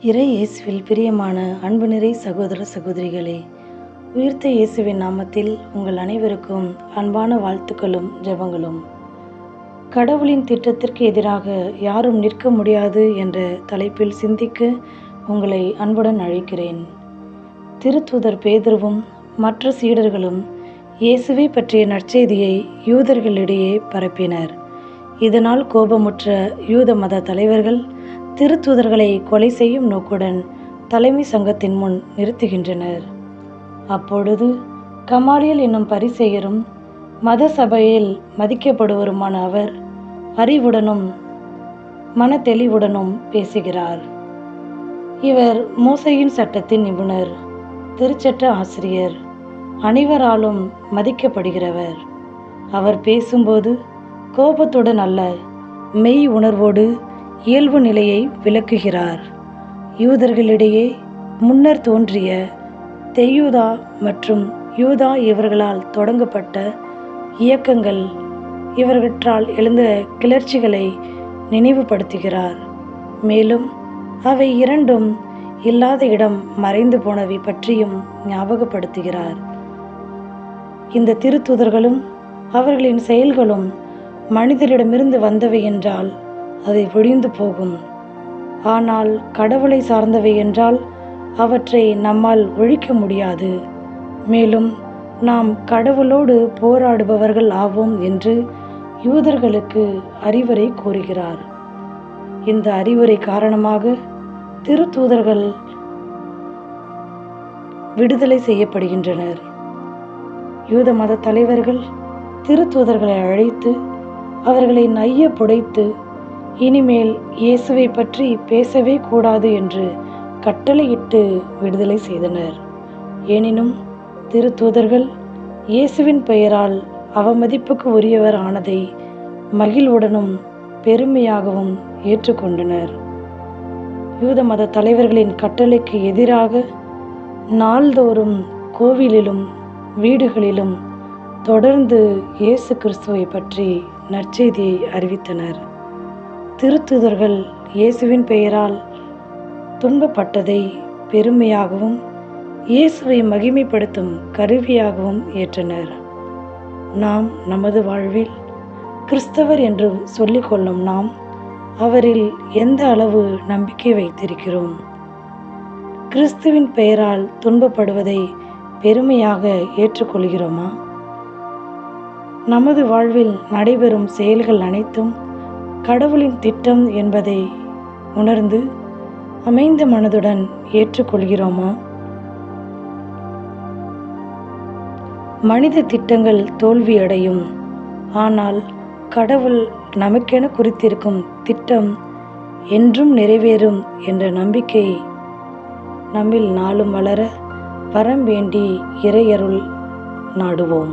இறை இயேசுவில் பிரியமான அன்பு நிறை சகோதர சகோதரிகளே, உயிர்த்த இயேசுவின் நாமத்தில் உங்கள் அனைவருக்கும் அன்பான வாழ்த்துக்களும் ஜெபங்களும். கடவுளின் திட்டத்திற்கு எதிராக யாரும் நிற்க முடியாது என்ற தலைப்பில் சிந்திக்க உங்களை அன்புடன் அழைக்கிறேன். திருத்தூதர் பேதுருவும் மற்ற சீடர்களும் இயேசுவை பற்றிய நற்செய்தியை யூதர்களிடையே பரப்பினர். இதனால் கோபமுற்ற யூத மத தலைவர்கள் திருத்தூதர்களை கொலை செய்யும் நோக்குடன் தலைமை சங்கத்தின் முன் நிறுத்துகின்றனர். அப்பொழுது கமாலியல் என்னும் பரிசேயரும் மத சபையில் மதிக்கப்படுவருமான அவர் அறிவுடனும் மனத்தெளிவுடனும் பேசுகிறார். இவர் மோசேயின் சட்டத்தின் நிபுணர், திருச்சட்ட ஆசிரியர், அனைவராலும் மதிக்கப்படுகிறவர். அவர் பேசும்போது கோபத்துடன் அல்ல, மெய் உணர்வோடு இயல்பு நிலையை விளக்குகிறார். யூதர்களிடையே முன்னர் தோன்றிய தெயூதா மற்றும் யூதா இவர்களால் தொடங்கப்பட்ட இயக்கங்கள், இவர்களால் எழுந்த கிளர்ச்சிகளை நினைவுபடுத்துகிறார். மேலும் அவை இரண்டும் இல்லாத இடம் மறைந்து போனவை பற்றியும் ஞாபகப்படுத்துகிறார். இந்த திருத்தூதர்களும் அவர்களின் செயல்களும் மனிதரிடமிருந்து வந்தவை என்றால் அதை ஒழிந்து போகும். ஆனால் கடவுளை சார்ந்தவை என்றால் அவற்றை நம்மால் ஒழிக்க முடியாது. மேலும் நாம் கடவுளோடு போராடுபவர்கள் ஆவோம் என்று யூதர்களுக்கு அறிவுரை கூறுகிறார். இந்த அறிவுரை காரணமாக திருத்தூதர்கள் விடுதலை செய்யப்படுகின்றனர். யூத மத தலைவர்கள் திருத்தூதர்களை அழைத்து அவர்களை நைய புடைத்து இனிமேல் இயேசுவை பற்றி பேசவே கூடாது என்று கட்டளையிட்டு விடுதலை செய்தனர். எனினும் திருத்தூதர்கள் இயேசுவின் பெயரால் அவமதிப்புக்கு உரியவர் ஆனதை மகிழ்வுடனும் பெருமையாகவும் ஏற்றுக்கொண்டனர். யூத மத தலைவர்களின் கட்டளைக்கு எதிராக நாள்தோறும் கோவிலிலும் வீடுகளிலும் தொடர்ந்து இயேசு கிறிஸ்துவை பற்றி நற்செய்தியை அறிவித்தனர். திருத்தூதர்கள் இயேசுவின் பெயரால் துன்பப்பட்டதை பெருமையாகவும் இயேசுவை மகிமைப்படுத்தும் கருவியாகவும் ஏற்றனர். நாம் நமது வாழ்வில் கிறிஸ்தவர் என்று சொல்லிக்கொள்ளும் நாம் அவரில் எந்த அளவு நம்பிக்கை வைத்திருக்கிறோம்? கிறிஸ்துவின் பெயரால் துன்பப்படுவதை பெருமையாக ஏற்றுக்கொள்கிறோமா? நமது வாழ்வில் நடைபெறும் செயல்கள் அனைத்தும் கடவுளின் திட்டம் என்பதை உணர்ந்து அமைந்த மனதுடன் ஏற்றுக்கொள்கிறோமா? மனித திட்டங்கள் தோல்வியடையும், ஆனால் கடவுள் நமக்கென குறித்திருக்கும் திட்டம் என்றும் நிறைவேறும் என்ற நம்பிக்கை நம்மில் நாளும் வளர வரம் வேண்டி இறையருள் நாடுவோம்.